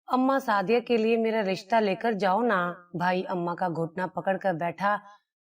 अम्मा सादिया के लिए मेरा रिश्ता लेकर जाओ ना। भाई अम्मा का घुटना पकड़कर बैठा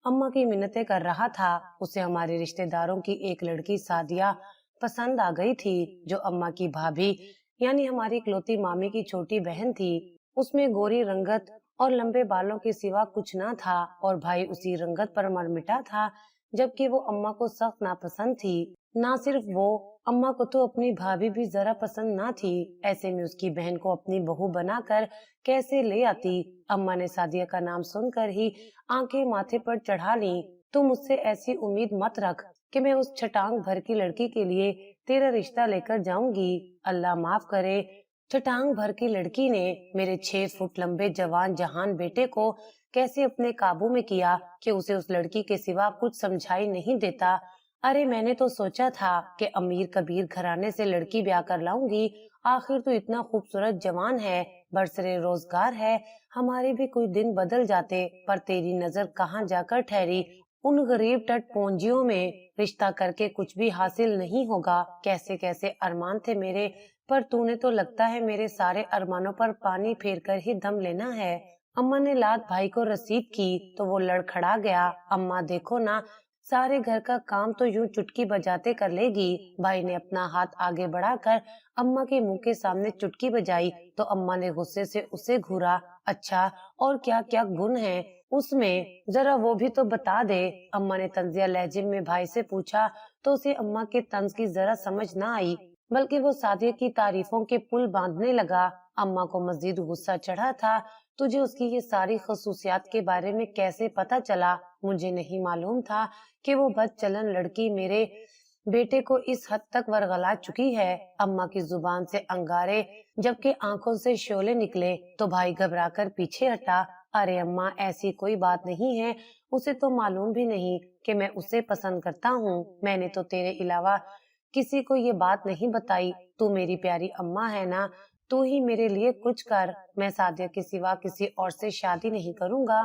अम्मा की मिन्नतें कर रहा था। उसे हमारे रिश्तेदारों की एक लड़की सादिया पसंद आ गई थी, जो अम्मा की भाभी यानी हमारी इकलौती मामी की छोटी बहन थी। उसमें गोरी रंगत और लंबे बालों के सिवा कुछ ना था, और भाई उसी रंगत पर मर मिटा था, जबकि वो अम्मा को सख्त नापसंद थी। ना सिर्फ वो, अम्मा को तो अपनी भाभी भी जरा पसंद ना थी। ऐसे में उसकी बहन को अपनी बहू बनाकर कैसे ले आती। अम्मा ने सादिया का नाम सुनकर ही आंखें माथे पर चढ़ा ली। तुम मुझसे ऐसी उम्मीद मत रख कि मैं उस छटांग भर की लड़की के लिए तेरा रिश्ता लेकर जाऊंगी। अल्लाह माफ करे। छटांग भर की लड़की ने मेरे 6 फुट लंबे जवान जहान बेटे को कैसे अपने काबू में किया कि उसे उस लड़की के सिवा कुछ समझाई नहीं देता। अरे मैंने तो सोचा था कि अमीर कबीर घराने से लड़की ब्याह कर लाऊंगी। आखिर तो इतना खूबसूरत जवान है, बरसरे रोजगार है। हमारे भी कोई दिन बदल जाते, पर तेरी नजर कहाँ जाकर ठहरी। उन गरीब टटपोंजियों में रिश्ता करके कुछ भी हासिल नहीं होगा। कैसे कैसे अरमान थे मेरे, पर तूने तो लगता है मेरे सारे अरमानों पर पानी फेर कर ही दम लेना है। अम्मा ने लात भाई को रसीद की तो वो लड़खड़ा गया। अम्मा देखो ना, सारे घर का काम तो यूं चुटकी बजाते कर लेगी। भाई ने अपना हाथ आगे बढ़ाकर अम्मा के मुंह के सामने चुटकी बजाई तो अम्मा ने गुस्से से उसे घूरा। अच्छा, और क्या क्या गुण है उसमें, जरा वो भी तो बता दे। अम्मा ने तंजिया लहजे में भाई से पूछा तो उसे अम्मा के तंज की जरा समझ ना आई, बल्कि वो सादिया की तारीफों के पुल बांधने लगा। अम्मा को मजीद गुस्सा चढ़ा था। तुझे उसकी ये सारी खसूसियात के बारे में कैसे पता चला? मुझे नहीं मालूम था कि वो बदचलन लड़की मेरे बेटे को इस हद तक वरगला चुकी है। अम्मा की जुबान से अंगारे जबकि आंखों से शोले निकले तो भाई घबराकर पीछे हटा। अरे अम्मा, ऐसी कोई बात नहीं है। उसे तो मालूम भी नहीं कि मैं उसे पसंद करता हूँ। मैंने तो तेरे अलावा किसी को ये बात नहीं बताई। तू मेरी प्यारी अम्मा है ना, तू ही मेरे लिए कुछ कर। मैं सादिया के सिवा किसी और से शादी नहीं करूंगा।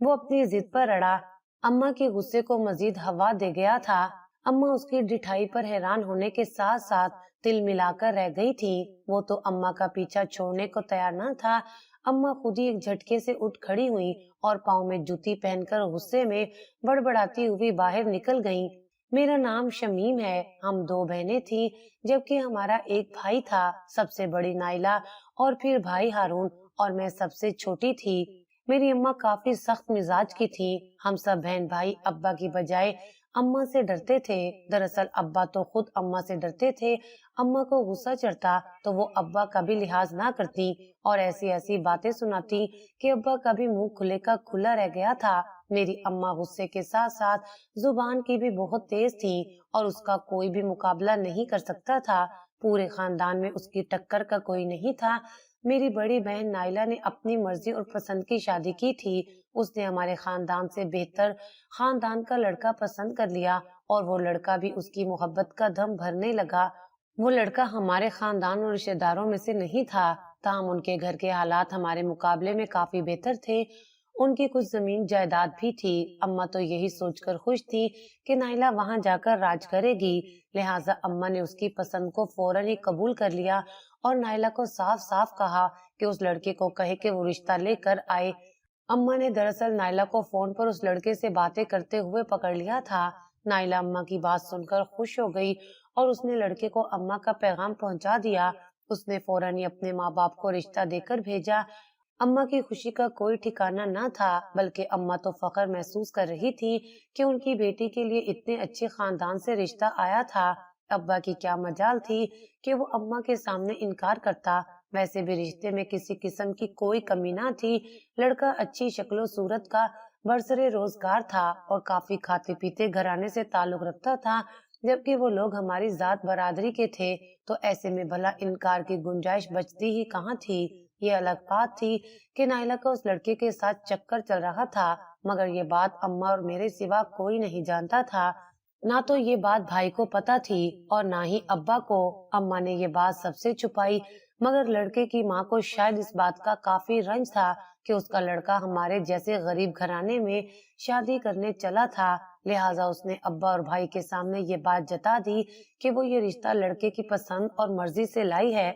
वो अपनी जिद पर अड़ा। अम्मा के गुस्से को मजीद हवा दे गया था। अम्मा उसकी ढिठाई पर हैरान होने के साथ साथ तिल मिलाकर रह गई थी। वो तो अम्मा का पीछा छोड़ने को तैयार न था। अम्मा खुद ही एक झटके से उठ खड़ी हुई और पाँव में जूती पहनकर गुस्से में बड़बड़ाती हुई बाहर निकल गईं। मेरा नाम शमीम है। हम 2 बहनें थी, जबकि हमारा एक भाई था। सबसे बड़ी नाइला और फिर भाई हारून, और मैं सबसे छोटी थी। मेरी अम्मा काफी सख्त मिजाज की थी। हम सब बहन भाई अब्बा की बजाय अम्मा से डरते थे। दरअसल अब्बा तो खुद अम्मा से डरते थे। अम्मा को गुस्सा चढ़ता तो वो अब्बा का भी लिहाज ना करती और ऐसी ऐसी बातें सुनाती कि अब्बा का भी मुंह खुले का खुला रह गया था। मेरी अम्मा गुस्से के साथ साथ जुबान की भी बहुत तेज थी और उसका कोई भी मुकाबला नहीं कर सकता था। पूरे खानदान में उसकी टक्कर का कोई नहीं था। मेरी बड़ी बहन नाइला ने अपनी मर्जी और पसंद की शादी की थी। उसने हमारे खानदान से बेहतर खानदान का लड़का पसंद कर लिया और वो लड़का भी उसकी मोहब्बत का दम भरने लगा। वो लड़का हमारे खानदान और रिश्तेदारों में से नहीं था, ताहम उनके घर के हालात हमारे मुकाबले में काफी बेहतर थे। उनकी कुछ जमीन जायदाद भी थी। अम्मा तो यही सोचकर खुश थी कि नाइला वहां जाकर राज करेगी। लिहाजा अम्मा ने उसकी पसंद को फौरन ही कबूल कर लिया और नाइला को साफ साफ कहा कि उस लड़के को कहे कि वो रिश्ता लेकर आए। अम्मा ने दरअसल नाइला को फोन पर उस लड़के से बातें करते हुए पकड़ लिया था। नाइला अम्मा की बात सुनकर खुश हो गई और उसने लड़के को अम्मा का पैगाम पहुंचा दिया। उसने फौरन ही अपने माँ बाप को रिश्ता देकर भेजा। अम्मा की खुशी का कोई ठिकाना न था, बल्कि अम्मा तो फख्र महसूस कर रही थी कि उनकी बेटी के लिए इतने अच्छे खानदान से रिश्ता आया था। अब्बा की क्या मजाल थी कि वो अम्मा के सामने इनकार करता। वैसे भी रिश्ते में किसी किस्म की कोई कमी ना थी। लड़का अच्छी शक्लो सूरत का, बरसरे रोजगार था और काफी खाते पीते घराने से ताल्लुक रखता था, जबकि वो लोग हमारी जात बरादरी के थे। तो ऐसे में भला इनकार की गुंजाइश बचती ही कहाँ थी। ये अलग बात थी कि नाइला का उस लड़के के साथ चक्कर चल रहा था, मगर ये बात अम्मा और मेरे सिवा कोई नहीं जानता था। ना तो ये बात भाई को पता थी और ना ही अब्बा को। अम्मा ने ये बात सबसे छुपाई, मगर लड़के की माँ को शायद इस बात का काफी रंज था कि उसका लड़का हमारे जैसे गरीब घराने में शादी करने चला था। लिहाजा उसने अब्बा और भाई के सामने ये बात जता दी कि वो ये रिश्ता लड़के की पसंद और मर्जी से लाई है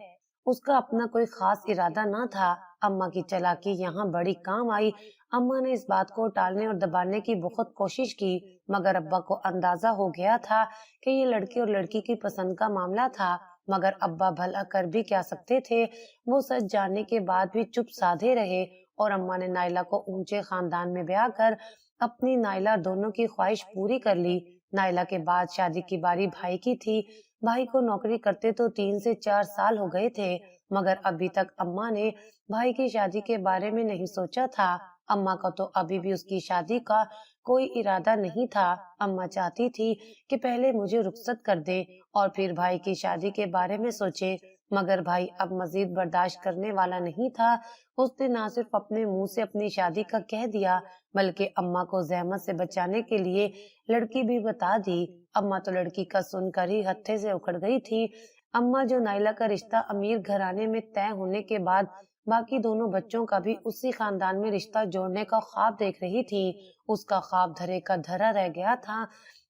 उसका अपना कोई खास इरादा ना था। अम्मा की चालाकी यहाँ बड़ी काम आई। अम्मा ने इस बात को टालने और दबाने की बहुत कोशिश की, मगर अब्बा को अंदाजा हो गया था कि ये लड़के और लड़की की पसंद का मामला था। मगर अब्बा भला कर भी क्या सकते थे। वो सच जानने के बाद भी चुप साधे रहे और अम्मा ने नाइला को ऊंचे खानदान में ब्याह कर अपनी नाइला दोनों की ख्वाहिश पूरी कर ली। नाइला के बाद शादी की बारी भाई की थी। भाई को नौकरी करते तो 3 से 4 साल हो गए थे, मगर अभी तक अम्मा ने भाई की शादी के बारे में नहीं सोचा था। अम्मा का तो अभी भी उसकी शादी का कोई इरादा नहीं था। अम्मा चाहती थी कि पहले मुझे रुखसत कर दे और फिर भाई की शादी के बारे में सोचे, मगर भाई अब मजीद बर्दाश्त करने वाला नहीं था। उसने ना सिर्फ अपने मुंह से अपनी शादी का कह दिया, बल्कि अम्मा को जहमत से बचाने के लिए लड़की भी बता दी। अम्मा तो लड़की का सुनकर ही हत्थे से उखड़ गई थी। अम्मा जो नाइला का रिश्ता अमीर घराने में तय होने के बाद बाकी दोनों बच्चों का भी उसी खानदान में रिश्ता जोड़ने का ख्वाब देख रही थी, उसका ख्वाब धरे का धरा रह गया था।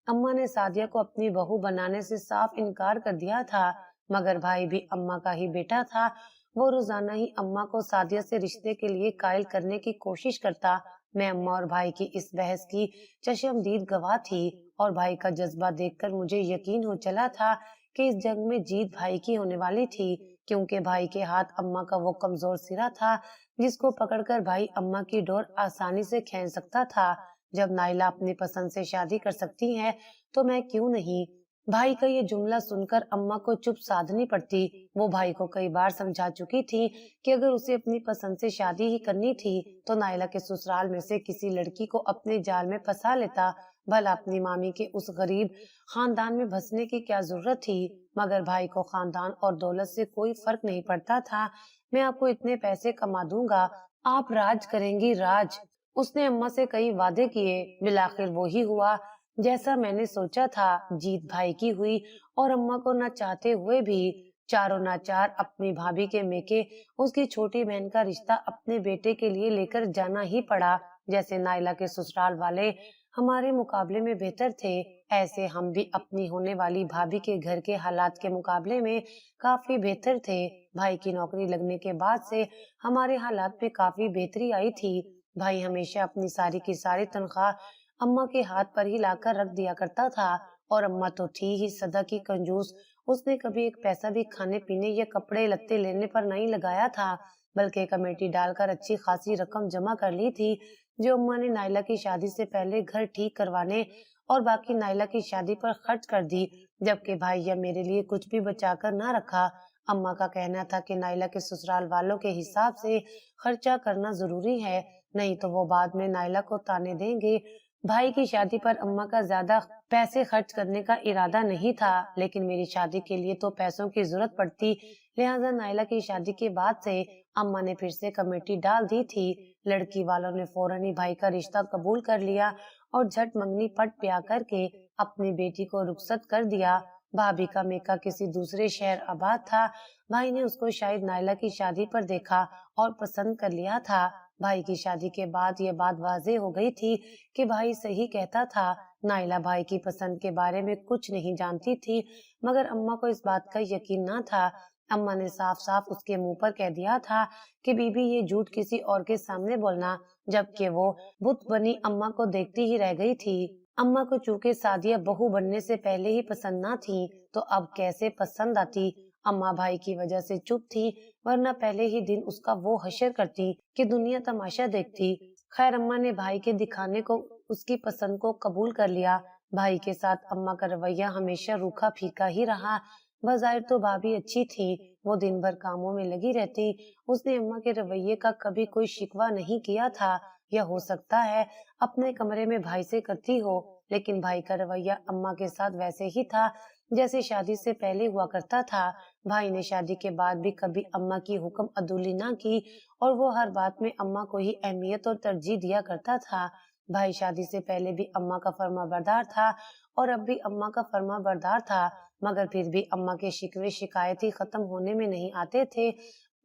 अम्मा ने सादिया को अपनी बहू बनाने से साफ इनकार कर दिया था, मगर भाई भी अम्मा का ही बेटा था। वो रोजाना ही अम्मा को सादिया से रिश्ते के लिए कायल करने की कोशिश करता। मैं अम्मा और भाई की इस बहस की चशमदीद गवाह थी और भाई का जज्बा देखकर मुझे यकीन हो चला था कि इस जंग में जीत भाई की होने वाली थी, क्योंकि भाई के हाथ अम्मा का वो कमजोर सिरा था जिसको पकड़कर भाई अम्मा की डोर आसानी से खींच सकता था। जब नाइला अपनी पसंद से शादी कर सकती है तो मैं क्यों नहीं। भाई का ये जुमला सुनकर अम्मा को चुप साधनी पड़ती। वो भाई को कई बार समझा चुकी थी कि अगर उसे अपनी पसंद से शादी ही करनी थी तो नाइला के ससुराल में से किसी लड़की को अपने जाल में फंसा लेता। भला अपनी मामी के उस गरीब खानदान में बसने की क्या जरूरत थी। मगर भाई को खानदान और दौलत से कोई फर्क नहीं पड़ता था। मैं आपको इतने पैसे कमा दूंगा, आप राज करेंगी, राज। उसने अम्मा से कई वादे किए, बिलाखिर वो ही हुआ जैसा मैंने सोचा था। जीत भाई की हुई और अम्मा को न चाहते हुए भी चारों नाचार अपनी भाभी के मेके उसकी छोटी बहन का रिश्ता अपने बेटे के लिए लेकर जाना ही पड़ा। जैसे नाइला के ससुराल वाले हमारे मुकाबले में बेहतर थे, ऐसे हम भी अपनी होने वाली भाभी के घर के हालात के मुकाबले में काफी बेहतर थे। भाई की नौकरी लगने के बाद से हमारे हालात में काफी बेहतरी आई थी। भाई हमेशा अपनी सारी की सारी तनख्वाह अम्मा के हाथ पर ही लाकर रख दिया करता था और अम्मा तो थी ही सदा की कंजूस। उसने कभी एक पैसा भी खाने पीने या कपड़े लत्ते लेने पर नहीं लगाया था, बल्कि कमेटी डालकर अच्छी खासी रकम जमा कर ली थी, जो अम्मा ने नाइला की शादी से पहले घर ठीक करवाने और बाकी नाइला की शादी पर खर्च कर दी, जबकि भाई या मेरे लिए कुछ भी बचाकर ना रखा। अम्मा का कहना था कि नाइला के ससुराल वालों के हिसाब से खर्चा करना जरूरी है, नहीं तो वो बाद में नाइला को ताने देंगे। भाई की शादी पर अम्मा का ज्यादा पैसे खर्च करने का इरादा नहीं था, लेकिन मेरी शादी के लिए तो पैसों की जरूरत पड़ती। लिहाजा नाइला की शादी के बाद से अम्मा ने फिर से कमेटी डाल दी थी। लड़की वालों ने फौरन ही भाई का रिश्ता कबूल कर लिया और झट मंगनी पट ब्याह करके अपनी बेटी को रुखसत कर दिया। भाभी का मेका किसी दूसरे शहर आबाद था। भाई ने उसको शायद नाइला की शादी पर देखा और पसंद कर लिया था। भाई की शादी के बाद ये बात वाज़ेह हो गई थी कि भाई सही कहता था। नाइला भाई की पसंद के बारे में कुछ नहीं जानती थी, मगर अम्मा को इस बात का यकीन ना था। अम्मा ने साफ साफ उसके मुंह पर कह दिया था कि बीबी ये झूठ किसी और के सामने बोलना, जबकि वो बुत बनी अम्मा को देखती ही रह गई थी। अम्मा को चूंकि सादिया बहू बनने से पहले ही पसंद ना थी, तो अब कैसे पसंद आती। अम्मा भाई की वजह से चुप थी, वरना पहले ही दिन उसका वो हशर करती कि दुनिया तमाशा देखती। खैर अम्मा ने भाई के दिखाने को उसकी पसंद को कबूल कर लिया। भाई के साथ अम्मा का रवैया हमेशा रूखा फीका ही रहा। बज़ाहिर तो भाभी अच्छी थी, वो दिन भर कामों में लगी रहती। उसने अम्मा के रवैये का कभी कोई शिकवा नहीं किया था, या हो सकता है अपने कमरे में भाई से करती हो, लेकिन भाई का रवैया अम्मा के साथ वैसे ही था जैसे शादी से पहले हुआ करता था। भाई ने शादी के बाद भी कभी अम्मा की हुक्म अदूली ना की और वो हर बात में अम्मा को ही अहमियत और तरजीह दिया करता था। भाई शादी से पहले भी अम्मा का फर्माबरदार था और अब भी अम्मा का फर्माबरदार था, मगर फिर भी अम्मा के शिकवे शिकायत ही खत्म होने में नहीं आते थे।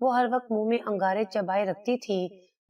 वो हर वक्त मुंह में अंगारे चबाए रखती थी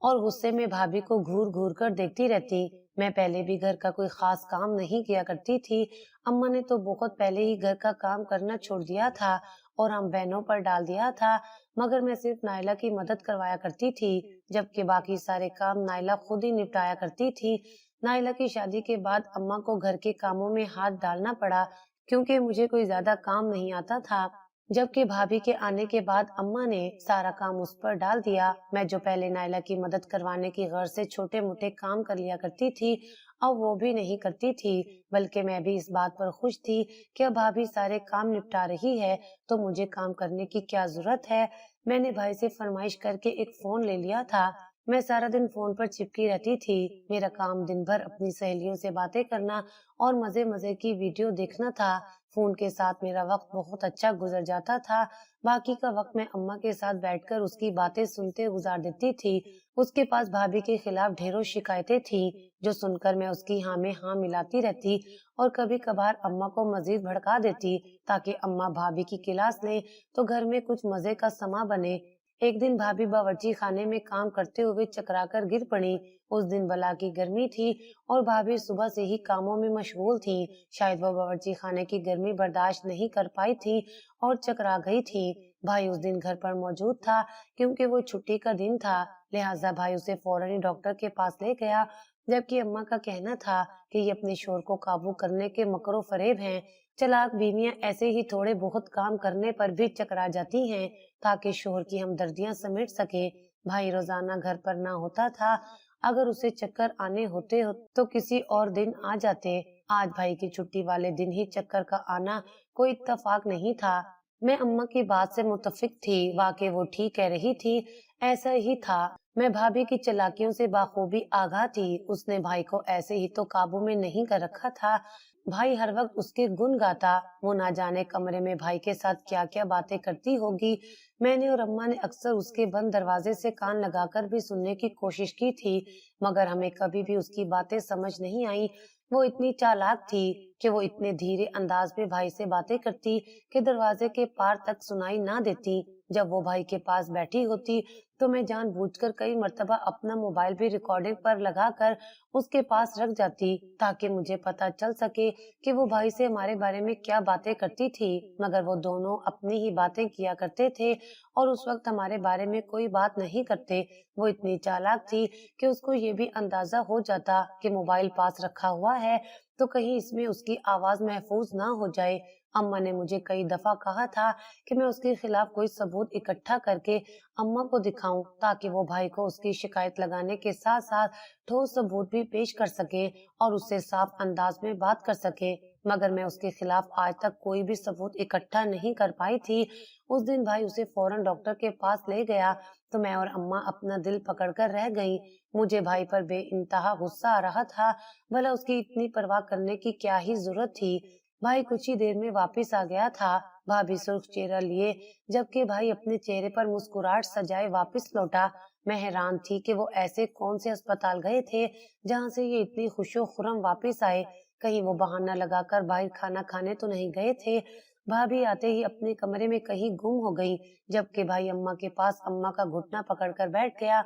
और गुस्से में भाभी को घूर घूर कर देखती रहती। मैं पहले भी घर का कोई खास काम नहीं किया करती थी। अम्मा ने तो बहुत पहले ही घर का काम करना छोड़ दिया था और हम बहनों पर डाल दिया था। मगर मैं सिर्फ नायला की मदद करवाया करती थी, जबकि बाकी सारे काम नायला खुद ही निपटाया करती थी। नायला की शादी के बाद अम्मा को घर के कामों में हाथ डालना पड़ा, क्योंकि मुझे कोई ज्यादा काम नहीं आता था। जबकि भाभी के आने के बाद अम्मा ने सारा काम उस पर डाल दिया। मैं जो पहले नायला की मदद करवाने की गर्ज से छोटे मोटे काम कर लिया करती थी, अब वो भी नहीं करती थी। बल्कि मैं भी इस बात पर खुश थी कि अब भाभी सारे काम निपटा रही है, तो मुझे काम करने की क्या जरूरत है। मैंने भाई से फरमाइश करके एक फोन ले लिया था। मैं सारा दिन फोन पर चिपकी रहती थी। मेरा काम दिन भर अपनी सहेलियों से बातें करना और मजे मजे की वीडियो देखना था। फोन के साथ मेरा वक्त बहुत अच्छा गुजर जाता था। बाकी का वक्त मैं अम्मा के साथ बैठकर उसकी बातें सुनते गुजार देती थी। उसके पास भाभी के खिलाफ ढेरों शिकायतें थी, जो सुनकर मैं उसकी हाँ में हाँ मिलाती रहती और कभी कभार अम्मा को मजीद भड़का देती, ताकि अम्मा भाभी की क्लास ले तो घर में कुछ मजे का समा बने। एक दिन भाभी बावर्ची खाने में काम करते हुए चकराकर गिर पड़ी। उस दिन बला की गर्मी थी और भाभी सुबह से ही कामों में मशगूल थी। शायद वो बावर्ची खाने की गर्मी बर्दाश्त नहीं कर पाई थी और चकरा गई थी। भाई उस दिन घर पर मौजूद था, क्योंकि वो छुट्टी का दिन था। लिहाजा भाई उसे फौरन ही डॉक्टर के पास ले गया। जबकि अम्मा का कहना था कि ये अपने शोर को काबू करने के मकरो फरेब हैं। चालाक बीवियां ऐसे ही थोड़े बहुत काम करने पर भी चकरा जाती हैं, ताकि शोहर की हमदर्दियां समेट सके। भाई रोजाना घर पर ना होता था। अगर उसे चक्कर आने होते हो तो किसी और दिन आ जाते। आज भाई की छुट्टी वाले दिन ही चक्कर का आना कोई इत्तेफाक नहीं था। मैं अम्मा की बात से मुतफिक थी। वाकई वो ठीक कह रही थी, ऐसा ही था। मैं भाभी की चालाकियों से बाखूबी आगाह थी। उसने भाई को ऐसे ही तो काबू में नहीं कर रखा था। भाई हर वक्त उसके गुण गाता। वो ना जाने कमरे में भाई के साथ क्या क्या बातें करती होगी। मैंने और अम्मा ने अक्सर उसके बंद दरवाजे से कान लगाकर भी सुनने की कोशिश की थी, मगर हमें कभी भी उसकी बातें समझ नहीं आई। वो इतनी चालाक थी कि वो इतने धीरे अंदाज में भाई से बातें करती कि दरवाजे के पार तक सुनाई ना देती। जब वो भाई के पास बैठी होती तो मैं जानबूझकर कई मर्तबा अपना मोबाइल भी रिकॉर्डिंग पर लगाकर उसके पास रख जाती, ताकि मुझे पता चल सके कि वो भाई से हमारे बारे में क्या बातें करती थी। मगर वो दोनों अपनी ही बातें किया करते थे और उस वक्त हमारे बारे में कोई बात नहीं करते। वो इतनी चालाक थी कि उसको ये भी अंदाजा हो जाता कि मोबाइल पास रखा हुआ है तो कहीं इसमें उसकी आवाज महफूज ना हो जाए। अम्मा ने मुझे कई दफा कहा था कि मैं उसके खिलाफ कोई सबूत इकट्ठा करके अम्मा को दिखाऊं, ताकि वो भाई को उसकी शिकायत लगाने के साथ साथ ठोस सबूत भी पेश कर सके और उससे साफ अंदाज में बात कर सके। मगर मैं उसके खिलाफ आज तक कोई भी सबूत इकट्ठा नहीं कर पाई थी। उस दिन भाई उसे फौरन डॉक्टर के पास ले गया तो मैं और अम्मा अपना दिल पकड़कर रह गई। मुझे भाई पर बेइंतहा गुस्सा आ रहा था। भला उसकी इतनी परवाह करने की क्या ही जरूरत थी। भाई कुछ ही देर में वापस आ गया था, भाभी सुर्ख चेहरा लिए, जबकि भाई अपने चेहरे पर मुस्कुराहट सजाए वापस लौटा। मैं हैरान थी कि वो ऐसे कौन से अस्पताल गए थे जहाँ से ये इतनी खुशो खुरम वापस आए। कहीं वो बहाना लगाकर बाहर खाना खाने तो नहीं गए थे। भाभी आते ही अपने कमरे में कहीं गुम हो गई, जबकि भाई अम्मा के पास अम्मा का घुटना पकड़कर बैठ गया।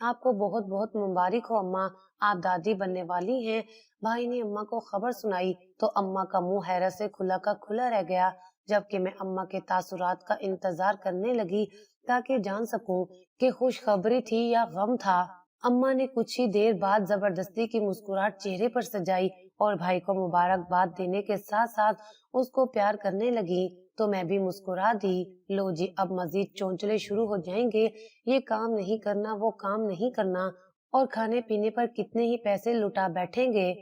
आपको बहुत बहुत मुबारक हो अम्मा, आप दादी बनने वाली हैं। भाई ने अम्मा को खबर सुनाई तो अम्मा का मुंह हैरत से खुला का खुला रह गया, जबकि मैं अम्मा के तासुरात का इंतजार करने लगी, ताकि जान सकूं कि खुशखबरी थी या गम था। अम्मा ने कुछ ही देर बाद जबरदस्ती की मुस्कुराहट चेहरे पर सजाई और भाई को मुबारकबाद देने के साथ साथ उसको प्यार करने लगी। तो मैं भी मुस्कुरा दी। लो जी, अब मजीद चौंचले शुरू हो जाएंगे। ये काम नहीं करना, वो काम नहीं करना, और खाने पीने पर कितने ही पैसे लुटा बैठेंगे।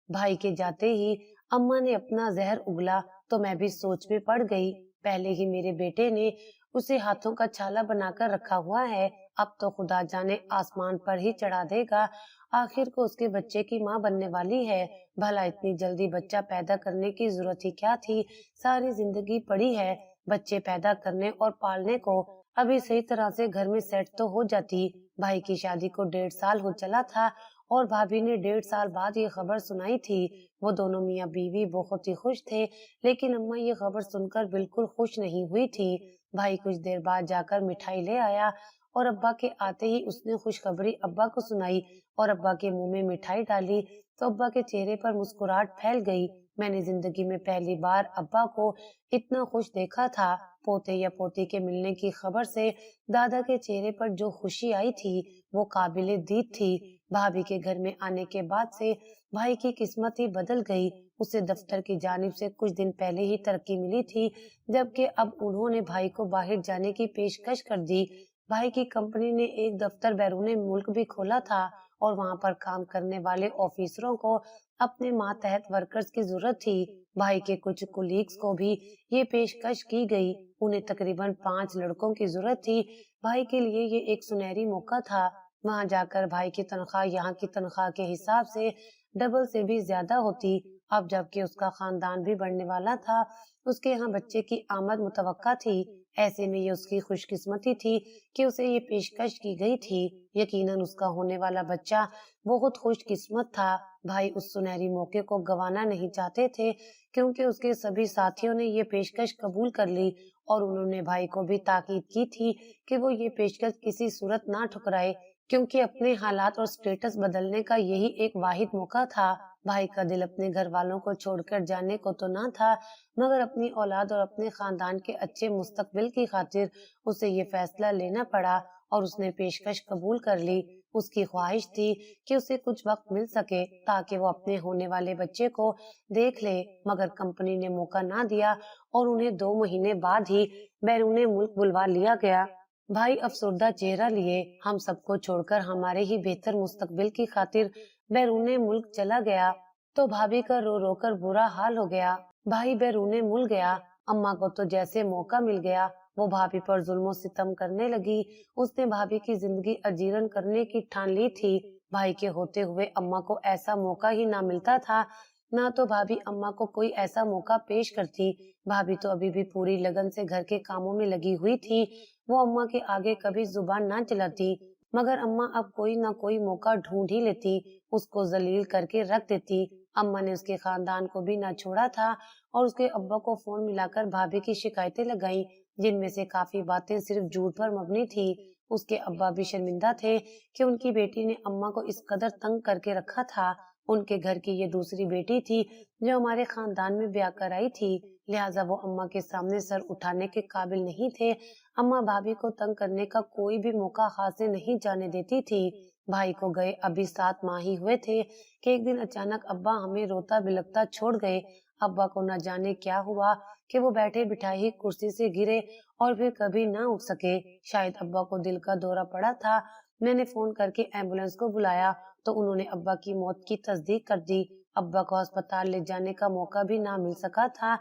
भाई के जाते ही अम्मा ने अपना जहर उगला तो मैं भी सोच में पड़ गई। पहले ही मेरे बेटे ने उसे हाथों का छाला बनाकर रखा हुआ है, अब तो खुदा जाने आसमान पर ही चढ़ा देगा। आखिर को उसके बच्चे की माँ बनने वाली है। भला इतनी जल्दी बच्चा पैदा करने की जरूरत ही क्या थी। सारी जिंदगी पड़ी है बच्चे पैदा करने और पालने को। अभी सही तरह से घर में सेट तो हो जाती। भाई की शादी को 1.5 साल हो चला था और भाभी ने 1.5 साल बाद ये खबर सुनाई थी। वो दोनों मियाँ बीवी बहुत ही खुश थे, लेकिन अम्मा ये खबर सुनकर बिल्कुल खुश नहीं हुई थी। भाई कुछ देर बाद जाकर मिठाई ले आया और अब्बा के आते ही उसने खुशखबरी अब्बा को सुनाई और अब्बा के मुंह में मिठाई डाली तो अब्बा के चेहरे पर मुस्कुराहट फैल गई। میں نے زندگی میں پہلی بار ابا کو اتنا خوش دیکھا تھا۔ پوتے یا پوتی کے ملنے کی خبر سے دادا کے چہرے پر جو خوشی آئی تھی وہ قابل دید تھی۔ بھابھی کے گھر میں آنے کے بعد سے بھائی کی قسمت ہی بدل گئی۔ اسے دفتر کی جانب سے کچھ دن پہلے ہی ترقی ملی تھی، جبکہ اب انہوں نے بھائی کو باہر جانے کی پیشکش کر دی۔ بھائی کی کمپنی نے ایک دفتر بیرون ملک بھی کھولا تھا اور وہاں پر کام کرنے والے آفیسروں کو اپنے ماتحت ورکرز کی ضرورت تھی۔ بھائی کے کچھ کولیگز کو بھی یہ پیشکش کی گئی۔ انہیں تقریباً 5 لڑکوں کی ضرورت تھی۔ بھائی کے لیے یہ ایک سنہری موقع تھا۔ وہاں جا کر بھائی کی تنخواہ یہاں کی تنخواہ کے حساب سے ڈبل سے بھی زیادہ ہوتی۔ اب جبکہ اس کا خاندان بھی بڑھنے والا تھا، اس کے یہاں بچے کی آمد متوقع تھی۔ ایسے میں یہ اس کی خوش قسمتی تھی کہ اسے یہ پیشکش کی گئی تھی۔ یقیناً اس کا ہونے والا بچہ بہت خوش قسمت تھا۔ بھائی اس سنہری موقع کو گنوانا نہیں چاہتے تھے، کیونکہ اس کے سبھی ساتھیوں نے یہ پیشکش قبول کر لی اور انہوں نے بھائی کو بھی تاکید کی تھی کہ وہ یہ پیشکش کسی صورت نہ ٹھکرائے، کیونکہ اپنے حالات اور سٹیٹس بدلنے کا یہی ایک واحد موقع تھا۔ بھائی کا دل اپنے گھر والوں کو چھوڑ کر جانے کو تو نہ تھا، مگر اپنی اولاد اور اپنے خاندان کے اچھے مستقبل کی خاطر اسے یہ فیصلہ لینا پڑا اور اس نے پیشکش قبول کر لی۔ اس کی خواہش تھی کہ اسے کچھ وقت مل سکے تاکہ وہ اپنے ہونے والے بچے کو دیکھ لے، مگر کمپنی نے موقع نہ دیا اور انہیں 2 مہینے بعد ہی بیرون ملک بلوا لیا گیا۔ بھائی افسردہ چہرہ لیے ہم سب کو چھوڑ کر ہمارے ہی بہتر مستقبل کی خاطر بیرون ملک چلا گیا، تو بھابھی کا رو رو کر برا حال ہو گیا۔ بھائی بیرون ملک گیا، اماں کو تو جیسے موقع مل گیا وہ بھابھی پر ظلم و ستم کرنے لگی۔ اس نے بھابھی کی زندگی اجیرن کرنے کی ٹھان لی تھی۔ بھائی کے ہوتے ہوئے اماں کو ایسا موقع ہی نہ ملتا تھا، نہ تو بھابھی اماں کو کوئی ایسا موقع پیش کرتی۔ بھابھی تو ابھی بھی پوری لگن سے گھر کے کاموں میں لگی ہوئی تھی۔ وہ اماں کے آگے کبھی زبان نہ چلاتی، مگر اماں اب کوئی نہ کوئی موقع ڈھونڈ ہی لیتی، اس کو ذلیل کر کے رکھ دیتی۔ اماں نے اس کے خاندان کو بھی نہ چھوڑا تھا اور اس کے ابا کو فون ملا کر بھابھی کی شکایتیں لگائیں، جن میں سے کافی باتیں صرف جھوٹ پر مبنی تھی۔ اس کے ابا بھی شرمندہ تھے کہ ان کی بیٹی نے اماں کو اس قدر تنگ کر کے رکھا تھا۔ ان کے گھر کی یہ دوسری بیٹی تھی جو ہمارے خاندان میں بیاہ کر آئی تھی، لہٰذا وہ اماں کے سامنے سر اٹھانے کے قابل نہیں تھے۔ اماں بھابھی کو تنگ کرنے کا کوئی بھی موقع ہاتھ سے نہیں جانے دیتی تھی۔ بھائی کو گئے ابھی 7 ماہ ہی ہوئے تھے کہ ایک دن اچانک ابا ہمیں روتا بلکتا چھوڑ گئے۔ ابا کو نہ جانے کیا ہوا کہ وہ بیٹھے بٹھائے ہی کرسی سے گرے اور پھر کبھی نہ اٹھ سکے۔ شاید ابا کو دل کا دورہ پڑا تھا۔ میں نے فون کر کے ایمبولینس کو بلایا تو انہوں نے ابا کی موت کی تصدیق کر دی۔ ابا کو ہسپتال لے جانے کا موقع بھی نہ مل سکا تھا۔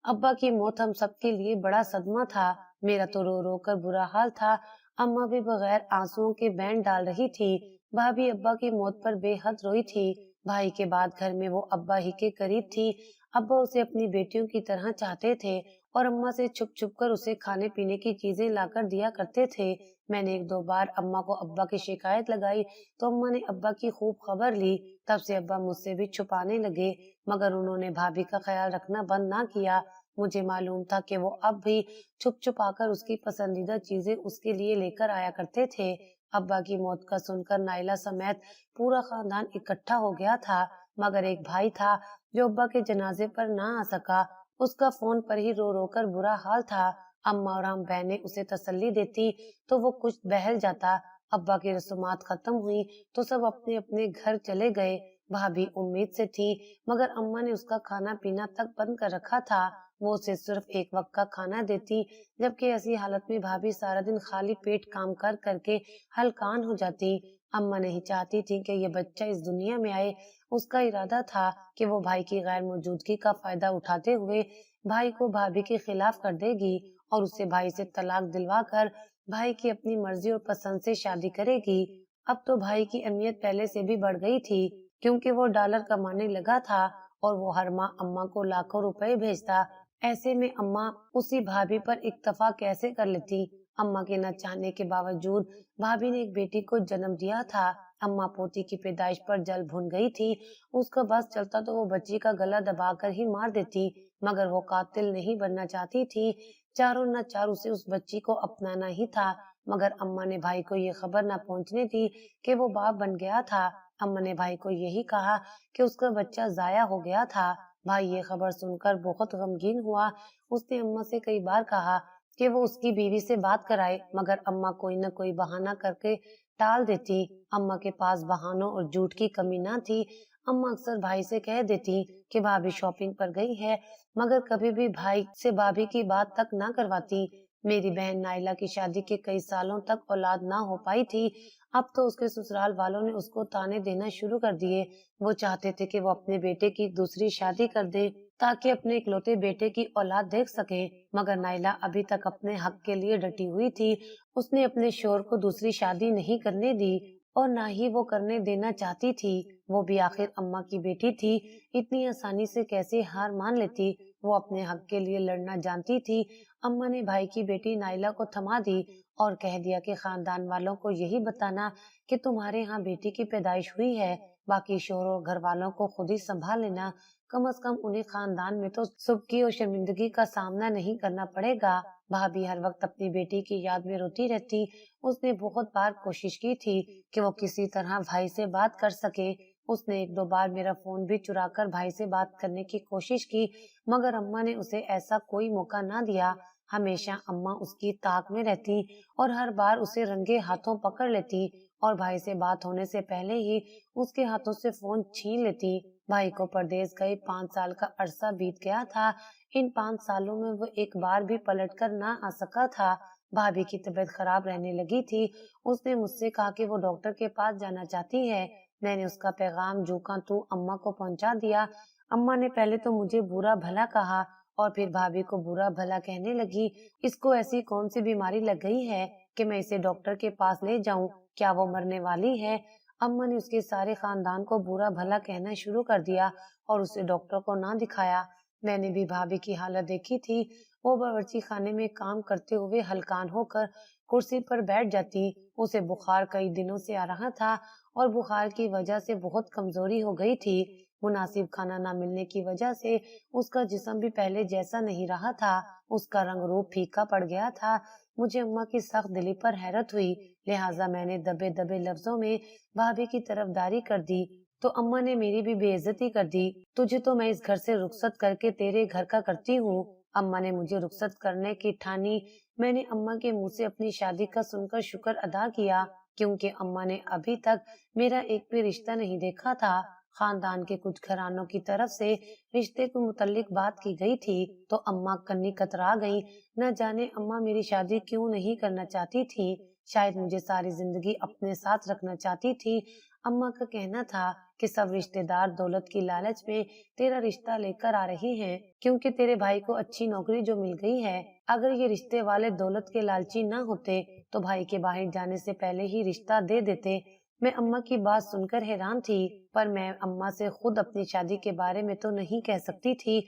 ابا کی موت ہم سب کے لیے بڑا صدمہ تھا۔ میرا تو رو رو کر برا حال تھا۔ اماں بھی بغیر آنسوؤں کے بین ڈال رہی تھی۔ بھابھی ابا کی موت پر بے حد روئی تھی۔ بھائی کے بعد گھر میں وہ ابا ہی کے قریب تھی۔ ابا اسے اپنی بیٹیوں کی طرح چاہتے تھے اور اماں سے چھپ چھپ کر اسے کھانے پینے کی چیزیں لا کر دیا کرتے تھے۔ میں نے 1-2 بار اماں کو ابا کی شکایت لگائی تو اماں نے ابا کی خوب خبر لی۔ تب سے ابا مجھ سے بھی چھپانے لگے، مگر انہوں نے بھابھی کا خیال رکھنا بند نہ کیا۔ مجھے معلوم تھا کہ وہ اب بھی چھپ چھپا کر اس کی پسندیدہ چیزیں اس کے لیے لے کر آیا کرتے تھے۔ ابا کی موت کا سن کر نائلہ سمیت پورا خاندان اکٹھا ہو گیا تھا، مگر ایک بھائی تھا جو ابا کے جنازے پر نہ آ سکا۔ اس کا فون پر ہی رو رو کر برا حال تھا۔ اماں اور ہم بہنیں اسے تسلی دیتی تو وہ کچھ بہل جاتا۔ ابا کی رسومات ختم ہوئی تو سب اپنے اپنے گھر چلے گئے۔ بھابھی امید سے تھی، مگر اماں نے اس کا کھانا پینا تک بند کر رکھا تھا۔ وہ اسے صرف ایک وقت کا کھانا دیتی، جبکہ ایسی حالت میں بھابھی سارا دن خالی پیٹ کام کر کے ہلکان ہو جاتی۔ اماں نہیں چاہتی تھی کہ یہ بچہ اس دنیا میں آئے۔ اس کا ارادہ تھا کہ وہ بھائی کی غیر موجودگی کا فائدہ اٹھاتے ہوئے بھائی کو بھابھی کے خلاف کر دے گی اور اسے بھائی سے طلاق دلوا کر بھائی کی اپنی مرضی اور پسند سے شادی کرے گی۔ اب تو بھائی کی اہمیت پہلے سے بھی بڑھ گئی تھی، کیونکہ وہ ڈالر کمانے لگا تھا اور وہ ہر ماہ اماں کو لاکھوں روپے بھیجتا۔ ایسے میں اماں اسی بھابھی پر اکتفا کیسے کر لیتی؟ اماں کے نہ چاہنے کے باوجود بھابھی نے ایک بیٹی کو جنم دیا تھا۔ اماں پوتی کی پیدائش پر جل بھن گئی تھی۔ اس کا بس چلتا تو وہ بچی کا گلا دبا کر ہی مار دیتی، مگر وہ قاتل نہیں بننا چاہتی تھی۔ چاروں نہ چار اسے اس بچی کو اپنانا ہی تھا، مگر اماں نے بھائی کو یہ خبر نہ پہنچنے دی کہ وہ باپ بن گیا تھا۔ اماں نے بھائی کو یہی کہا کہ اس کا بچہ ضائع ہو گیا تھا۔ भाई ये खबर सुनकर बहुत गमगीन हुआ। उसने अम्मा से कई बार कहा कि वो उसकी बीवी से बात कराए, मगर अम्मा कोई न कोई बहाना करके टाल देती। अम्मा के पास बहानों और झूठ की कमी ना थी। अम्मा अक्सर भाई से कह देती कि भाभी शॉपिंग पर गई है, मगर कभी भी भाई से भाभी की बात तक ना करवाती। मेरी बहन नाइला की शादी के कई सालों तक औलाद ना हो पाई थी। अब तो उसके ससुराल वालों ने उसको ताने देना शुरू कर दिए। वो चाहते थे कि वो अपने बेटे की दूसरी शादी कर दे ताकि अपने इकलौते बेटे की औलाद देख सके। मगर नाइला अभी तक अपने हक के लिए डटी हुई थी। उसने अपने शोहर को दूसरी शादी नहीं करने दी और ना ही वो करने देना चाहती थी। वो भी आखिर अम्मा की बेटी थी, इतनी आसानी से कैसे हार मान लेती। वो अपने हक के लिए लड़ना जानती थी। अम्मा ने भाई की बेटी नाइला को थमा दी और कह दिया कि खानदान वालों को यही बताना कि तुम्हारे यहाँ बेटी की पैदाइश हुई है, बाकी शोहर और घर वालों को खुद ही संभाल लेना। कम से कम उन्हें खानदान में तो सुबकी और शर्मिंदगी का सामना नहीं करना पड़ेगा। भाभी हर वक्त अपनी बेटी की याद में रोती रहती। उसने बहुत बार कोशिश की थी कि वो किसी तरह भाई से बात कर सके। उसने एक दो बार मेरा फोन भी चुराकर भाई से बात करने की कोशिश की, मगर अम्मा ने उसे ऐसा कोई मौका ना दिया। हमेशा अम्मा उसकी ताक में रहती और हर बार उसे रंगे हाथों पकड़ लेती और भाई से बात होने से पहले ही उसके हाथों से फोन छीन लेती। भाई को परदेश गए 5 साल का अरसा बीत गया था। इन 5 सालों में वो एक बार भी पलट कर ना आ सका था। भाभी की तबीयत खराब रहने लगी थी। उसने मुझसे कहा कि वो डॉक्टर के पास जाना चाहती है। मैंने उसका पैगाम जू का तू अम्मा को पहुंचा दिया। अम्मा ने पहले तो मुझे बुरा भला कहा और फिर भाभी को बुरा भला कहने लगी। इसको ऐसी कौन सी बीमारी लग गई है कि मैं इसे डॉक्टर के पास ले जाऊं? क्या वो मरने वाली है? अम्मा ने उसके सारे खानदान को बुरा भला कहना शुरू कर दिया और उसे डॉक्टर को ना दिखाया। मैंने भी भाभी की हालत देखी थी। वो बावर्ची खाने में काम करते हुए हलकान होकर कुर्सी पर बैठ जाती। उसे बुखार कई दिनों से आ रहा था और बुखार की वजह से बहुत कमजोरी हो गई थी। मुनासिब खाना ना मिलने की वजह से उसका जिस्म भी पहले जैसा नहीं रहा था। उसका रंग रूप फीका पड़ गया था। मुझे अम्मा की सख्त दिली पर हैरत हुई, लिहाजा मैंने दबे दबे लफ्जों में भाभी की तरफदारी कर दी। तो अम्मा ने मेरी भी बेइज्जती कर दी। तुझे तो मैं इस घर से रुखसत करके तेरे घर का करती हूँ। अम्मा ने मुझे रुखसत करने की ठानी। मैंने अम्मा के मुंह से अपनी शादी का सुनकर शुक्र अदा किया, क्योंकि अम्मा ने अभी तक मेरा एक भी रिश्ता नहीं देखा था। खानदान के कुछ घरानों की तरफ से रिश्ते को मुतल्लिक बात की गई थी, तो अम्मा कन्नी कतरा गई। न जाने अम्मा मेरी शादी क्यों नहीं करना चाहती थी। शायद मुझे सारी जिंदगी अपने साथ रखना चाहती थी। अम्मा का कहना था कि सब रिश्तेदार दौलत की लालच में तेरा रिश्ता लेकर आ रहे हैं, क्योंकि तेरे भाई को अच्छी नौकरी जो मिल गई है। अगर ये रिश्ते वाले दौलत के लालची न होते तो भाई के बाहर जाने से पहले ही रिश्ता दे देते। मैं अम्मा की बात सुनकर हैरान थी, पर मैं अम्मा से खुद अपनी शादी के बारे में तो नहीं कह सकती थी।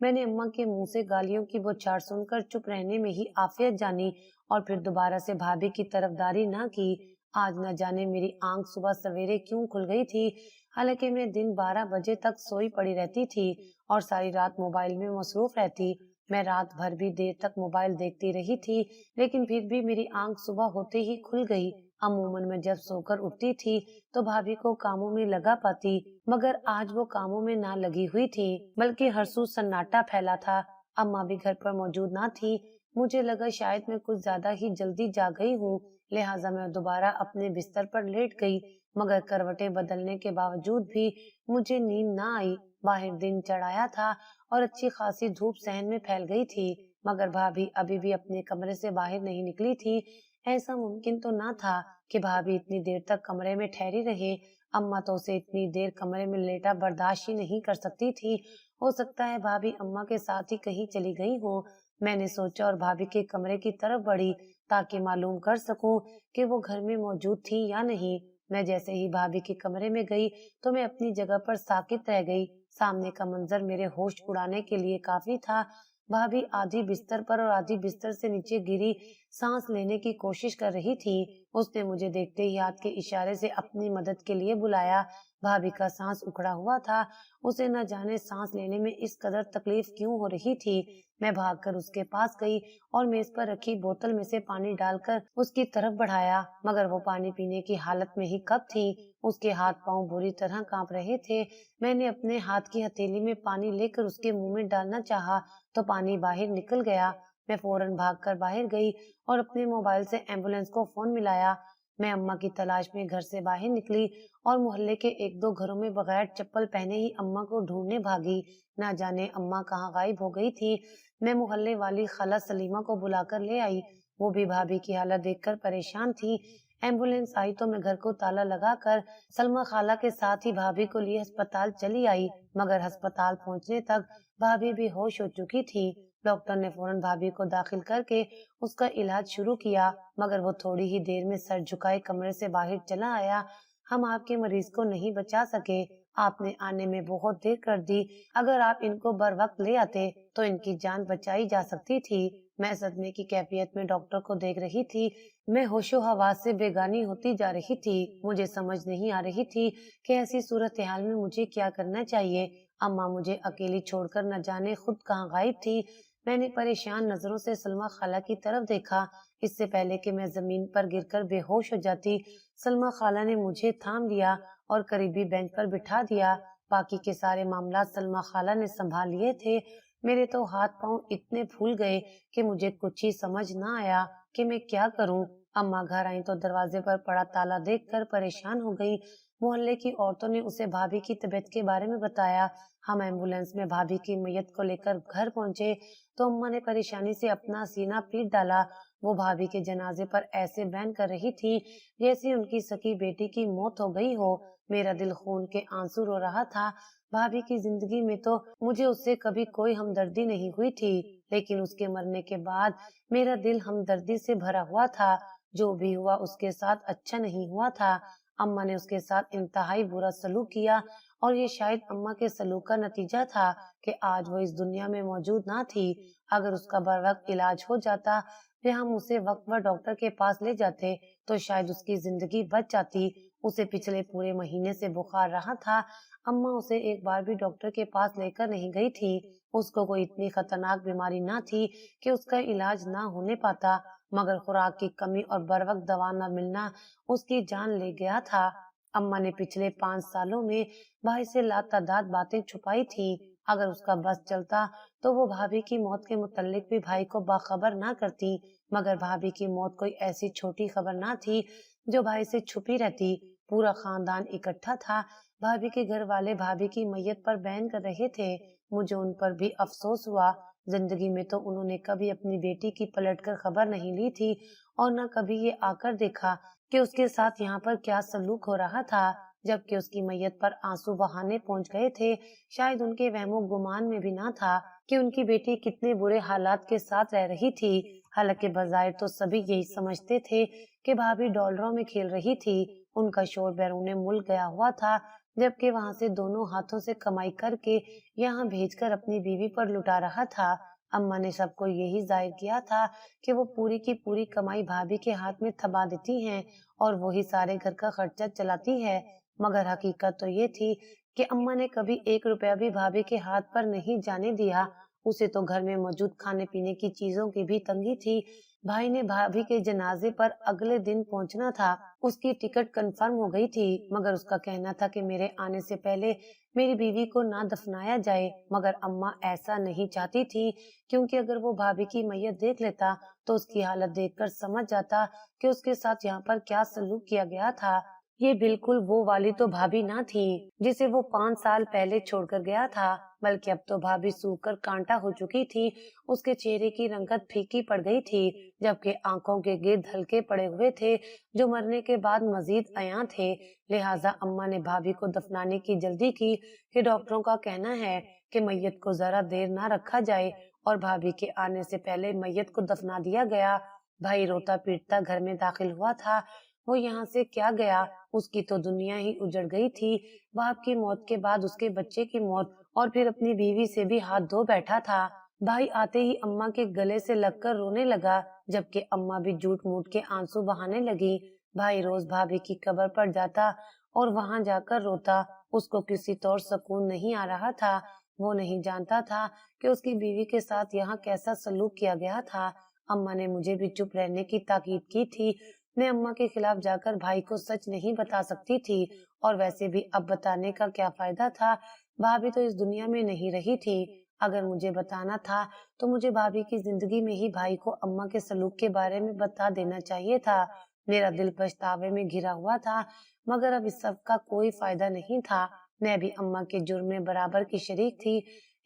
मैंने अम्मा के मुंह से गालियों की बौछार सुनकर चुप रहने में ही आफियत जानी और फिर दोबारा से भाभी की तरफदारी ना की। आज न जाने मेरी आंख सुबह सवेरे क्यों खुल गई थी। हालांकि मैं दिन 12 बजे तक सोई पड़ी रहती थी और सारी रात मोबाइल में मसरूफ रहती। मैं रात भर भी देर तक मोबाइल देखती रही थी, लेकिन फिर भी मेरी आंख सुबह होते ही खुल गई। अमूमन मैं जब सोकर उठती थी तो भाभी को कामों में लगा पाती, मगर आज वो कामों में ना लगी हुई थी, बल्कि हरसू सन्नाटा फैला था। अम्मा भी घर पर मौजूद ना थी। मुझे लगा शायद मैं कुछ ज्यादा ही जल्दी जाग गई हूँ, लिहाजा मैं दोबारा अपने बिस्तर पर लेट गई, मगर करवटें बदलने के बावजूद भी मुझे नींद ना आई। बाहर दिन चढ़ाया था और अच्छी खासी धूप सहन में फैल गई थी, मगर भाभी अभी भी अपने कमरे से बाहर नहीं निकली थी। ऐसा मुमकिन तो ना था कि भाभी इतनी देर तक कमरे में ठहरी रहे। अम्मा तो उसे इतनी देर कमरे में लेटा बर्दाश्त ही नहीं कर सकती थी। हो सकता है भाभी अम्मा के साथ ही कहीं चली गई हो। मैंने सोचा और भाभी के कमरे की तरफ बढ़ी ताकि मालूम कर सकूं कि वो घर में मौजूद थी या नहीं। मैं जैसे ही भाभी के कमरे में गई तो मैं अपनी जगह पर साकित रह गई। सामने का मंजर मेरे होश उड़ाने के लिए काफी था। भाभी आधी बिस्तर पर और आधी बिस्तर से नीचे गिरी सांस लेने की कोशिश कर रही थी। उसने मुझे देखते ही हाथ के इशारे से अपनी मदद के लिए बुलाया। भाभी का सांस उखड़ा हुआ था। उसे न जाने सांस लेने में इस कदर तकलीफ क्यों हो रही थी। मैं भागकर उसके पास गई और मेज पर रखी बोतल में से पानी डालकर उसकी तरफ बढ़ाया, मगर वो पानी पीने की हालत में ही कब थी। उसके हाथ पांव बुरी तरह कांप रहे थे। मैंने अपने हाथ की हथेली में पानी लेकर उसके मुंह में डालना चाहा तो पानी बाहर निकल गया। मैं फौरन भागकर बाहर गई और अपने मोबाइल से एम्बुलेंस को फोन मिलाया। मैं अम्मा की तलाश में घर से बाहर निकली और मोहल्ले के एक दो घरों में बगैर चप्पल पहने ही अम्मा को ढूंढने भागी। ना जाने अम्मा कहाँ गायब हो गई थी। मैं मोहल्ले वाली खाला सलीमा को बुलाकर ले आई। वो भी भाभी की हालत देखकर परेशान थी। एम्बुलेंस आई तो मैं घर को ताला लगाकर सलमा खाला के साथ ही भाभी को लिए अस्पताल चली आई, मगर अस्पताल पहुंचने तक भाभी भी होश हो चुकी थी। डॉक्टर ने फौरन भाभी को दाखिल करके उसका इलाज शुरू किया, मगर वो थोड़ी ही देर में सर झुकाए कमरे से बाहर चला आया। हम आपके मरीज को नहीं बचा सके। आपने आने में बहुत देर कर दी। अगर आप इनको बर वक्त ले आते तो इनकी जान बचाई जा सकती थी। मैं सदमे की कैफियत में डॉक्टर को देख रही थी। मैं होशो हवास से बेगानी होती जा रही थी। मुझे समझ नहीं आ रही थी कि ऐसी सूरत हाल में मुझे क्या करना चाहिए। अम्मा मुझे अकेली छोड़कर न जाने खुद कहाँ गायब थी। मैंने परेशान नजरों से सलमा खाला की तरफ देखा। इससे पहले कि मैं जमीन पर गिरकर बेहोश हो जाती, सलमा खाला ने मुझे थाम लिया और करीबी बेंच पर बिठा दिया। बाकी के सारे मामला सलमा खाला ने संभाल लिए थे। मेरे तो हाथ पांव इतने फूल गए कि मुझे कुछ ही समझ ना आया कि मैं क्या करूं। अम्मा घर आई तो दरवाजे पर पड़ा ताला देखकर परेशान हो गई। मोहल्ले की औरतों ने उसे भाभी की तबीयत के बारे में बताया। हम एम्बुलेंस में भाभी की मैयत को लेकर घर पहुंचे तो अम्मा ने परेशानी से अपना सीना पीट डाला। वो भाभी के जनाजे पर ऐसे बयान कर रही थी जैसे उनकी सकी बेटी की मौत हो गई हो। मेरा दिल खून के आंसू रो रहा था। भाभी की जिंदगी में तो मुझे उससे कभी कोई हमदर्दी नहीं हुई थी, लेकिन उसके मरने के बाद मेरा दिल हमदर्दी से भरा हुआ था। जो भी हुआ उसके साथ अच्छा नहीं हुआ था। अम्मा ने उसके साथ इंतहाई बुरा सलूक किया और ये शायद अम्मा के सलूक का नतीजा था कि आज वो इस दुनिया में मौजूद ना थी। अगर उसका बर वक्त इलाज हो जाता या हम उसे वक्त पर डॉक्टर के पास ले जाते तो शायद उसकी जिंदगी बच जाती। उसे पिछले पूरे महीने से बुखार रहा था। अम्मा उसे एक बार भी डॉक्टर के पास लेकर नहीं गई थी। उसको कोई इतनी खतरनाक बीमारी ना थी कि उसका इलाज ना होने पाता, मगर खुराक की कमी और बर वक्त दवा न मिलना उसकी जान ले गया था। अम्मा ने पिछले 5 सालों में भाई से लातादाद बातें छुपाई थी। अगर उसका बस चलता तो वो भाभी की मौत के मुतल्लिक भी भाई को बाखबर ना करती, मगर भाभी की मौत कोई ऐसी छोटी खबर ना थी जो भाई से छुपी रहती। पूरा खानदान इकट्ठा था। भाभी के घर वाले भाभी की मैयत पर बयान कर रहे थे। मुझे उन पर भी अफसोस हुआ। जिंदगी में तो उन्होंने कभी अपनी बेटी की पलटकर खबर नहीं ली थी और न कभी ये आकर देखा कि उसके साथ यहाँ पर क्या सलूक हो रहा था। जबकि उसकी मैयत पर आंसू बहाने पहुंच गए थे। शायद उनके वहमो गुमान में भी ना था कि उनकी बेटी कितने बुरे हालात के साथ रह रही थी। हालांकि बजाय तो सभी यही समझते थे कि भाभी डॉलरों में खेल रही थी। उनका शोर बैरूने मुल्क गया हुआ था, जबकि वहां से दोनों हाथों से कमाई करके यहाँ भेजकर अपनी बीवी पर लुटा रहा था। अम्मा ने सबको यही जाहिर किया था कि वो पूरी की पूरी कमाई भाभी के हाथ में थमा देती हैं और वही सारे घर का खर्चा चलाती है। मगर हकीकत तो ये थी कि अम्मा ने कभी 1 रुपया भी भाभी के हाथ पर नहीं जाने दिया। उसे तो घर में मौजूद खाने पीने की चीजों की भी तंगी थी। भाई ने भाभी के जनाजे पर अगले दिन पहुंचना था। उसकी टिकट कंफर्म हो गई थी, मगर उसका कहना था कि मेरे आने से पहले मेरी बीवी को ना दफनाया जाए। मगर अम्मा ऐसा नहीं चाहती थी, क्योंकि अगर वो भाभी की मैयत देख लेता तो उसकी हालत देखकर समझ जाता कि उसके साथ यहाँ पर क्या सलूक किया गया था। ये बिल्कुल वो वाली तो भाभी ना थी जिसे वो 5 साल पहले छोड़कर गया था, बल्कि अब तो भाभी सूखकर कांटा हो चुकी थी। उसके चेहरे की रंगत फीकी पड़ गई थी, जबकि आंखों के गिर्द हल्के पड़े हुए थे जो मरने के बाद मजीद अयां थे। लिहाजा अम्मा ने भाभी को दफनाने की जल्दी की कि डॉक्टरों का कहना है कि मैयत को जरा देर ना रखा जाए, और भाभी के आने से पहले मैयत को दफना दिया गया। भाई रोता पीटता घर में दाखिल हुआ था। वो यहाँ से क्या गया, उसकी तो दुनिया ही उजड़ गई थी। बाप की मौत के बाद उसके बच्चे की मौत और फिर अपनी बीवी से भी हाथ धो बैठा था। भाई आते ही अम्मा के गले से लगकर रोने लगा, जबकि अम्मा भी झूठ मूठ के आंसू बहाने लगी। भाई रोज भाभी की कब्र पर जाता और वहां जाकर रोता। उसको किसी तौर सुकून नहीं आ रहा था। वो नहीं जानता था कि उसकी बीवी के साथ यहाँ कैसा सलूक किया गया था। अम्मा ने मुझे भी चुप रहने की ताकीद की थी। मैं अम्मा के खिलाफ जाकर भाई को सच नहीं बता सकती थी, और वैसे भी अब बताने का क्या फायदा था। भाभी तो इस दुनिया में नहीं रही थी। अगर मुझे बताना था तो मुझे भाभी की जिंदगी में ही भाई को अम्मा के सलूक के बारे में बता देना चाहिए था। मेरा दिल पछतावे में घिरा हुआ था, मगर अब इस सब का कोई फायदा नहीं था। मैं भी अम्मा के जुर्म में बराबर की शरीक थी।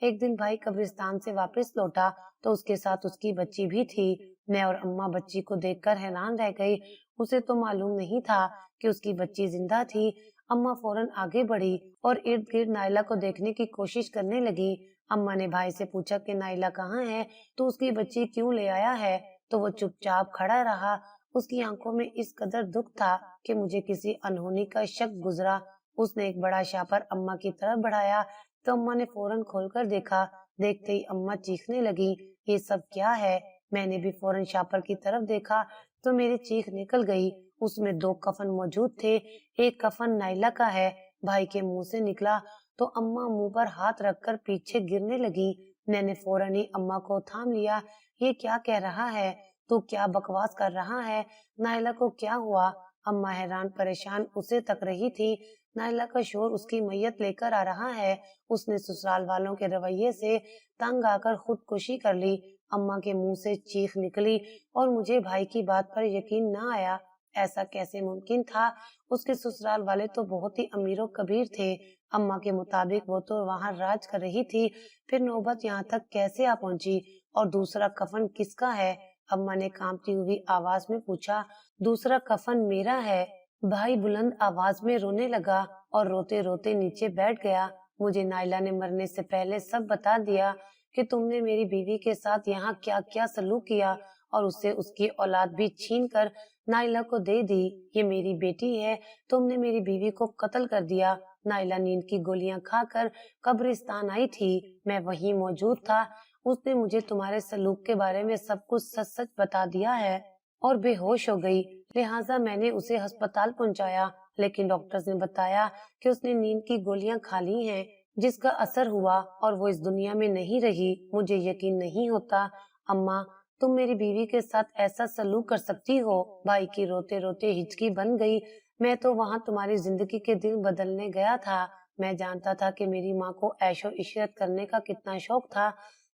एक दिन भाई कब्रिस्तान से वापस लौटा तो उसके साथ उसकी बच्ची भी थी। मैं और अम्मा बच्ची को देखकर हैरान रह गई। उसे तो मालूम नहीं था कि उसकी बच्ची जिंदा थी। अम्मा फौरन आगे बढ़ी और इर्द गिर्द नाइला को देखने की कोशिश करने लगी। अम्मा ने भाई से पूछा कि नाइला कहाँ है, तो उसकी बच्ची क्यों ले आया है? तो वो चुपचाप खड़ा रहा। उसकी आंखों में इस कदर दुख था कि मुझे किसी अनहोनी का शक गुजरा। उसने एक बड़ा शापर अम्मा की तरफ बढ़ाया तो अम्मा ने फौरन खोलकर देखा। देखते ही अम्मा चीखने लगी, ये सब क्या है? मैंने भी फौरन शापर की तरफ देखा तो मेरी चीख निकल गई। उसमें 2 कफन मौजूद थे। एक कफन नाइला का है। भाई के मुंह से निकला तो अम्मा मुंह पर हाथ रखकर पीछे गिरने लगी। मैंने फौरन ही अम्मा को थाम लिया। ये क्या कह रहा है? तू क्या बकवास कर रहा है? नाइला को क्या हुआ? अम्मा हैरान परेशान उसे तक रही थी। नाइला का शोर उसकी मैयत लेकर आ रहा है। उसने ससुराल वालों के रवैये से तंग आकर खुदकुशी कर ली। अम्मा के मुंह से चीख निकली और मुझे भाई की बात पर यकीन न आया। ऐसा कैसे मुमकिन था? उसके ससुराल वाले तो बहुत ही अमीरो कबीर थे। अम्मा के मुताबिक वो तो वहां राज कर रही थी। फिर नौबत यहाँ तक कैसे आ पहुंची? और दूसरा कफन किसका है? अम्मा ने कांपती हुई आवाज में पूछा। दूसरा कफन मेरा है। भाई बुलंद आवाज में रोने लगा और रोते रोते नीचे बैठ गया। मुझे नाइला ने मरने से पहले सब बता दिया कि तुमने मेरी बीवी के साथ यहाँ क्या क्या सलूक किया, और उससे उसकी औलाद भी छीन कर नाइला को दे दी। ये मेरी बेटी है। तुमने मेरी बीवी को कत्ल कर दिया। नाइला नींद की गोलियां खाकर कब्रिस्तान आई थी। मैं वहीं मौजूद था। उसने मुझे तुम्हारे सलूक के बारे में सब कुछ सच सच बता दिया है और बेहोश हो गई। लिहाजा मैंने उसे अस्पताल पहुंचाया, लेकिन डॉक्टर्स ने बताया कि उसने नींद की गोलियां खा ली हैं, जिसका असर हुआ और वो इस दुनिया में नहीं रही। मुझे यकीन नहीं होता। अम्मा, तुम मेरी बीवी के साथ ऐसा सलूक कर सकती हो? भाई की रोते रोते हिचकी बन गई। मैं तो वहां तुम्हारी जिंदगी के दिन बदलने गया था। मैं जानता था कि मेरी माँ को ऐशो इशरत करने का कितना शौक था।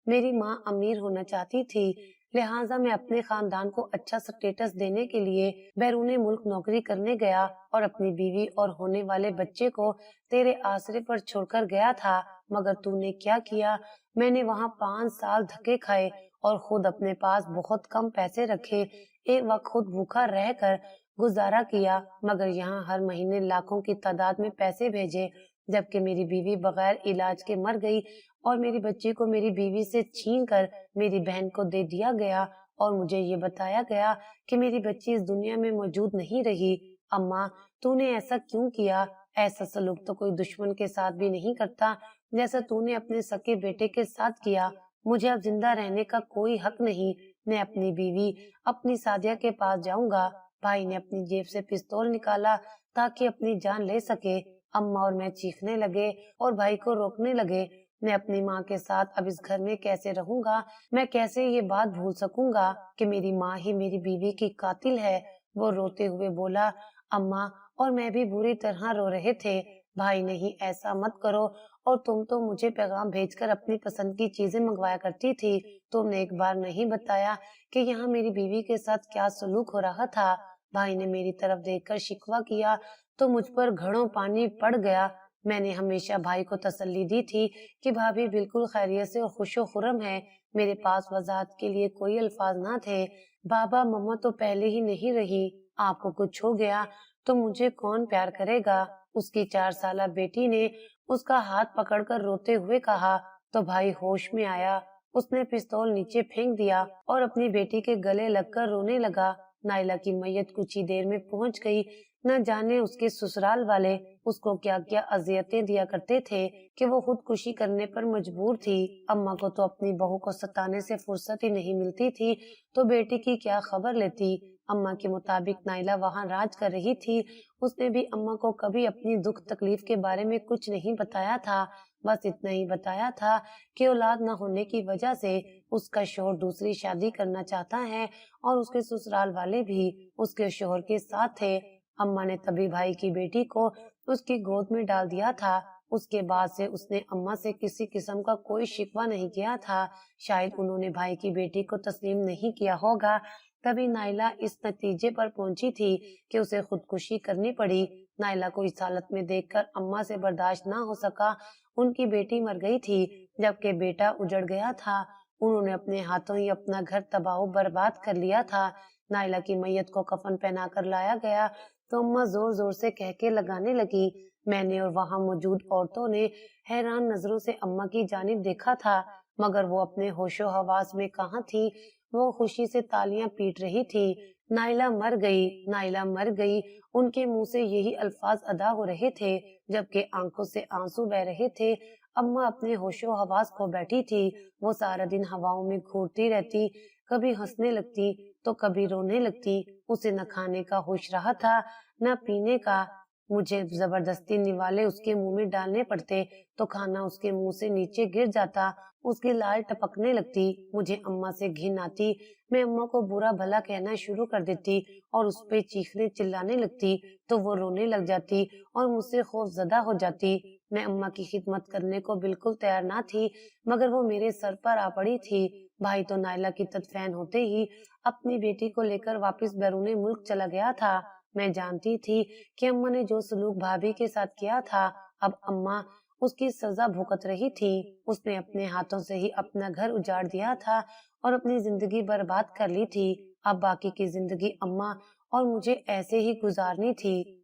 मेरी माँ अमीर होना चाहती थी, लिहाजा मैं अपने खानदान को अच्छा स्टेटस देने के लिए बैरूने मुल्क नौकरी करने गया और अपनी बीवी और होने वाले बच्चे को तेरे आसरे पर छोड़कर गया था। मगर तूने क्या किया? मैंने वहाँ 5 साल धक्के खाए और खुद अपने पास बहुत कम पैसे रखे। एक वक्त खुद भूखा रहकर गुजारा किया, मगर यहाँ हर महीने लाखों की तादाद में पैसे भेजे, जबकि मेरी बीवी बगैर इलाज के मर गई और मेरी बच्ची को मेरी बीवी से छीन कर मेरी बहन को दे दिया गया, और मुझे ये बताया गया कि मेरी बच्ची इस दुनिया में मौजूद नहीं रही। अम्मा, तूने ऐसा क्यों किया? ऐसा सलूक तो कोई दुश्मन के साथ भी नहीं करता, जैसा तूने अपने सके बेटे के साथ किया। मुझे अब जिंदा रहने का कोई हक नहीं। मैं अपनी बीवी, अपनी सादिया के पास जाऊंगा। भाई ने अपनी जेब से पिस्तौल निकाला ताकि अपनी जान ले सके। अम्मा और मैं चीखने लगे और भाई को रोकने लगे। मैं अपनी माँ के साथ अब इस घर में कैसे रहूंगा? मैं कैसे ये बात भूल सकूंगा कि मेरी माँ ही मेरी बीवी की कातिल है? वो रोते हुए बोला। अम्मा और मैं भी बुरी तरह रो रहे थे। भाई, नहीं, ऐसा मत करो। और तुम तो मुझे पैगाम भेजकर अपनी पसंद की चीजें मंगवाया करती थी। तुमने एक बार नहीं बताया कि यहाँ मेरी बीवी के साथ क्या सलूक हो रहा था। भाई ने मेरी तरफ देखकर शिकवा किया तो मुझ पर घड़ों पानी पड़ गया। मैंने हमेशा भाई को तसल्ली दी थी कि भाभी बिल्कुल खैरियत से और खुशो खुरम है। मेरे पास वजाहत के लिए कोई अल्फाज ना थे। बाबा मम्मा तो पहले ही नहीं रही। आपको कुछ हो गया तो मुझे कौन प्यार करेगा? उसकी 4 साला बेटी ने उसका हाथ पकड़कर रोते हुए कहा तो भाई होश में आया। उसने पिस्तौल नीचे फेंक दिया और अपनी बेटी के गले लगकर रोने लगा। نائلہ کی میت کچھ ہی دیر میں پہنچ گئی۔ نہ جانے اس کے سسرال والے اس کو کیا کیا اذیتیں دیا کرتے تھے کہ وہ خودکشی کرنے پر مجبور تھی۔ اماں کو تو اپنی بہو کو ستانے سے فرصت ہی نہیں ملتی تھی تو بیٹی کی کیا خبر لیتی۔ اماں کے مطابق نائلہ وہاں راج کر رہی تھی۔ اس نے بھی اماں کو کبھی اپنی دکھ تکلیف کے بارے میں کچھ نہیں بتایا تھا، بس اتنا ہی بتایا تھا کہ اولاد نہ ہونے کی وجہ سے اس کا شوہر دوسری شادی کرنا چاہتا ہے اور اس کے سسرال والے بھی اس کے شوہر کے ساتھ تھے۔ اماں نے تبھی بھائی کی بیٹی کو اس کی گود میں ڈال دیا تھا۔ اس کے بعد سے اس نے اماں سے کسی قسم کا کوئی شکوہ نہیں کیا تھا۔ شاید انہوں نے بھائی کی بیٹی کو تسلیم نہیں کیا ہوگا، تبھی نائلہ اس نتیجے پر پہنچی تھی کہ اسے خودکشی کرنی پڑی۔ نائلہ کو اس حالت میں دیکھ کر اماں سے برداشت نہ ہو سکا۔ ان کی بیٹی مر گئی تھی جبکہ بیٹا اجڑ گیا تھا۔ انہوں نے اپنے ہاتھوں ہی اپنا گھر تباہ و برباد کر لیا تھا۔ نائلہ کی میت کو کفن پہنا کر لایا گیا تو اماں زور زور سے کہکے لگانے لگی۔ میں نے اور وہاں موجود عورتوں نے حیران نظروں سے اماں کی جانب دیکھا تھا، مگر وہ اپنے ہوش و حواس میں کہاں تھی۔ وہ خوشی سے تالیاں پیٹ رہی تھی۔ نائلہ مر گئی، نائلہ مر گئی، ان کے منہ سے یہی الفاظ ادا ہو رہے تھے جبکہ آنکھوں سے آنسو بہ رہے تھے۔ اماں اپنے ہوش و حواس کھو بیٹھی تھی۔ وہ سارا دن ہواؤں میں گھورتی رہتی، کبھی ہنسنے لگتی تو کبھی رونے لگتی۔ اسے نہ کھانے کا ہوش رہا تھا نہ پینے کا۔ مجھے زبردستی نوالے اس کے منہ میں ڈالنے پڑتے تو کھانا اس کے منہ سے نیچے گر جاتا، اس کی لال ٹپکنے لگتی۔ مجھے اماں سے گھن آتی، میں اماں کو برا بھلا کہنا شروع کر دیتی اور اس پہ چیخنے چلانے لگتی تو وہ رونے لگ جاتی اور مجھ سے خوف زدہ ہو جاتی۔ میں اماں کی خدمت کرنے کو بالکل تیار نہ تھی، مگر وہ میرے سر پر آ پڑی تھی۔ بھائی تو نائلہ کی تدفین ہوتے ہی اپنی بیٹی کو لے کر واپس بیرون ملک چلا گیا تھا۔ میں جانتی تھی کہ اماں نے جو سلوک بھابھی کے ساتھ کیا تھا، اب اماں اس کی سزا بھگت رہی تھی۔ اس نے اپنے ہاتھوں سے ہی اپنا گھر اجاڑ دیا تھا اور اپنی زندگی برباد کر لی تھی۔ اب باقی کی زندگی اماں اور مجھے ایسے ہی گزارنی تھی۔